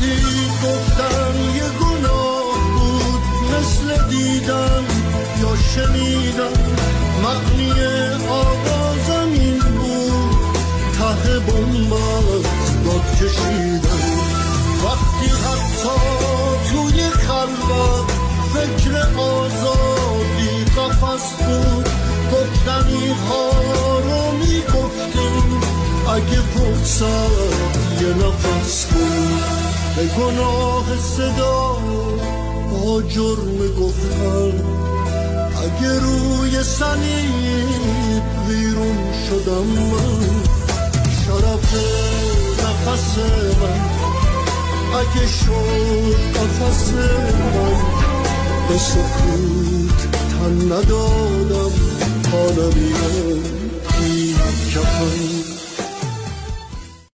وقتی گفتن یه گناه بود مثل دیدن یا شنیدن، معنی آوازم این بود ته بنبست باد کشیدن. وقتی حتی توی خلوت فکر آزادی قفس بود، گفتنی ها رو میگفتیم اگه فرصت یه نفس بود. به گناه صدا با جرم گفتن، اگه روی صلیب ویرون شدم من، شرف نفس من اگه شد قفس من، به سکوت تن ندادم تا نبینم این کفن.